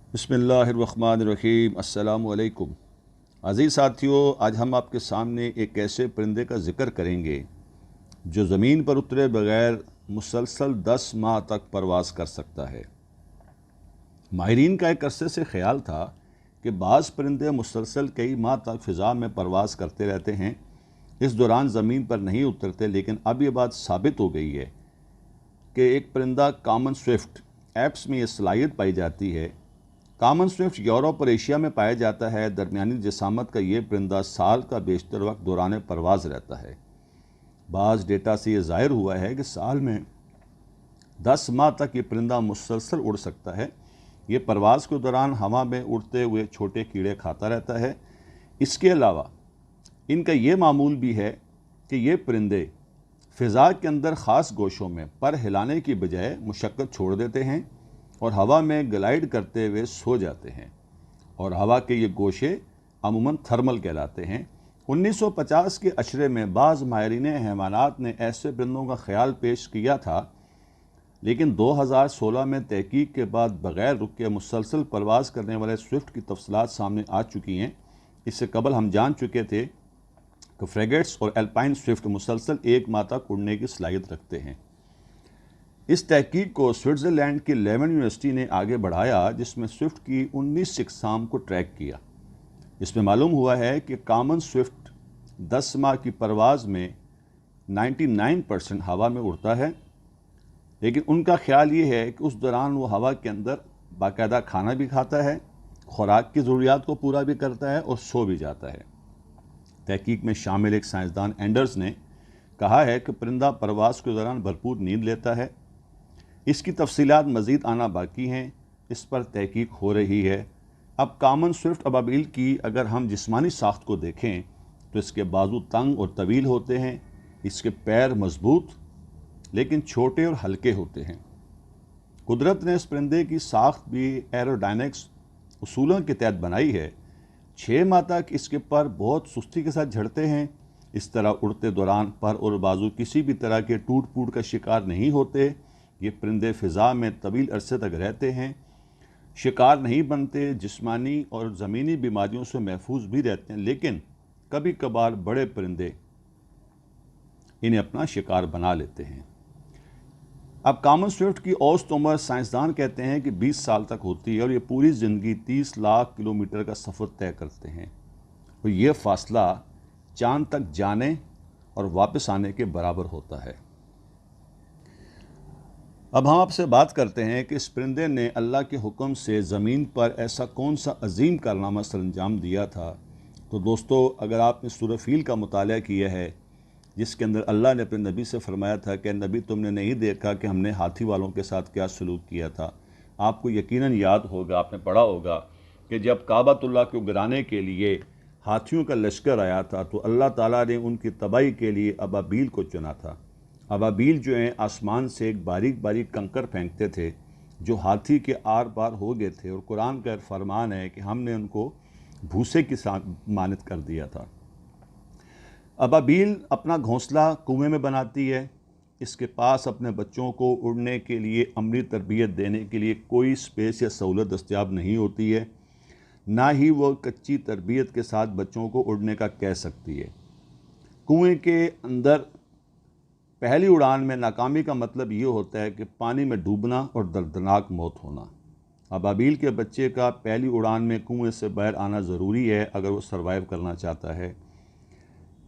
बिस्मिल्लाहिर्रहमानिर्रहीम। अस्सलाम वालेकुम। अज़ीज़ साथियों, आज हम आपके सामने एक ऐसे परिंदे का ज़िक्र करेंगे जो ज़मीन पर उतरे बग़ैर मुसलसल 10 माह तक परवाज़ कर सकता है। माहिरीन का एक अरसे से ख्याल था कि बाज़ परिंदे मुसलसल कई माह तक फ़िज़ा में परवाज़ करते रहते हैं, इस दौरान ज़मीन पर नहीं उतरते, लेकिन अब ये बात साबित हो गई है कि एक परिंदा कॉमन स्विफ्ट एप्स में ये सलाहियत पाई जाती है। कॉमन स्विफ्ट यूरोप और एशिया में पाया जाता है। दरमियानी जिसामत का ये परिंदा साल का बेशतर वक्त दौरान परवाज़ रहता है। बाज़ डेटा से ये ज़ाहिर हुआ है कि साल में 10 माह तक ये परिंदा मुसलसल उड़ सकता है। ये परवाज़ के दौरान हवा में उड़ते हुए छोटे कीड़े खाता रहता है। इसके अलावा इनका ये मामूल भी है कि ये परिंदे फ़िज़ा के अंदर ख़ास गोशों में पर हिलाने की बजाय मुशक्क़त छोड़ देते हैं और हवा में ग्लाइड करते हुए सो जाते हैं, और हवा के ये गोशे अमूमन थर्मल कहलाते हैं। 1950 के अशरे में बाज़ माहिरीन हैवानात ने ऐसे परिंदों का ख्याल पेश किया था, लेकिन 2016 में तहकीक के बाद बग़ैर रुके मुसलसल परवाज़ करने वाले स्विफ्ट की तफसीलात सामने आ चुकी हैं। इससे कबल हम जान चुके थे कि फ्रेगेट्स और एल्पाइन स्विफ्ट मुसलसल 1 माह तक उड़ने की सलाहियत रखते हैं। इस तहकीक को स्विट्ज़रलैंड की लेवन यूनिवर्सिटी ने आगे बढ़ाया, जिसमें स्विफ्ट की 19 अक़साम को ट्रैक किया। इसमें मालूम हुआ है कि कॉमन स्विफ्ट 10 माह की परवाज़ में 99% हवा में उड़ता है, लेकिन उनका ख्याल ये है कि उस दौरान वो हवा के अंदर बाकायदा खाना भी खाता है, खुराक की ज़रूरियात को पूरा भी करता है और सो भी जाता है। तहकीक में शामिल एक साइंसदान एंडर्स ने कहा है कि परिंदा परवाज़ के दौरान भरपूर नींद लेता है। इसकी तफसीलात मज़ीद आना बाकी हैं, इस पर तहकीक हो रही है। अब कॉमन स्विफ्ट अबाबील की अगर हम जिस्मानी साख्त को देखें तो इसके बाजू तंग और तवील होते हैं, इसके पैर मजबूत लेकिन छोटे और हल्के होते हैं। कुदरत ने इस परिंदे की साख्त भी एरोडायनेमिक्स उसूलों के तहत बनाई है। 6 माह तक इसके पर बहुत सुस्ती के साथ झड़ते हैं। इस तरह उड़ते दौरान पर और बाजू किसी भी तरह के टूट फूट का शिकार नहीं होते। ये परिंदे फ़िज़ा में तवील अरसे तक रहते हैं, शिकार नहीं बनते, जिस्मानी और ज़मीनी बीमारियों से महफूज भी रहते हैं, लेकिन कभी कभार बड़े परिंदे इन्हें अपना शिकार बना लेते हैं। अब कॉमन स्विफ्ट की औसत उम्र साइंसदान कहते हैं कि 20 साल तक होती है और ये पूरी ज़िंदगी 30 लाख किलोमीटर का सफ़र तय करते हैं, और ये फ़ासला चाँद तक जाने और वापस आने के बराबर होता है। अब हम आपसे बात करते हैं कि इस परिंदे ने अल्लाह के हुक्म से ज़मीन पर ऐसा कौन सा अजीम कारनामा सरअंजाम दिया था। तो दोस्तों, अगर आपने सूरह फील का मुताला किया है, जिसके अंदर अल्लाह ने अपने नबी से फरमाया था कि नबी, तुमने नहीं देखा कि हमने हाथी वालों के साथ क्या सलूक किया था। आपको यकीनन याद होगा, आपने पढ़ा होगा कि जब काबतुल्लाह को गिराने के लिए हाथियों का लश्कर आया था तो अल्लाह ताला ने उनकी तबाही के लिए अबाबील को चुना था। अबाबील जो हैं आसमान से एक बारीक बारीक कंकर फेंकते थे जो हाथी के आर पार हो गए थे, और कुरान का फरमान है कि हमने उनको भूसे की मानत कर दिया था। अबाबील अपना घोंसला कुएं में बनाती है। इसके पास अपने बच्चों को उड़ने के लिए अमली तरबियत देने के लिए कोई स्पेस या सहूलत दस्तयाब नहीं होती है, ना ही वो कच्ची तरबियत के साथ बच्चों को उड़ने का कह सकती है। कुएं के अंदर पहली उड़ान में नाकामी का मतलब ये होता है कि पानी में डूबना और दर्दनाक मौत होना। अबाबील के बच्चे का पहली उड़ान में कुएं से बाहर आना ज़रूरी है अगर वो सर्वाइव करना चाहता है।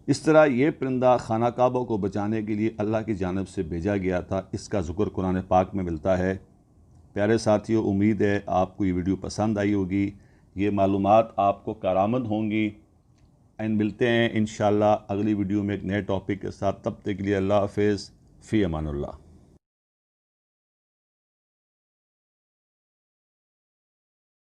इस तरह ये परिंदा खाना काबा को बचाने के लिए अल्लाह की जानिब से भेजा गया था। इसका ज़िक्र कुरान पाक में मिलता है। प्यारे साथियों, उम्मीद है आपको ये वीडियो पसंद आई होगी, ये मालूमात आपको कारआमद होंगी। एंड मिलते हैं इंशाअल्लाह अगली वीडियो में एक नए टॉपिक के साथ। तब तक के लिए अल्लाह हाफ़िज़, फ़ी अमानुल्लाह।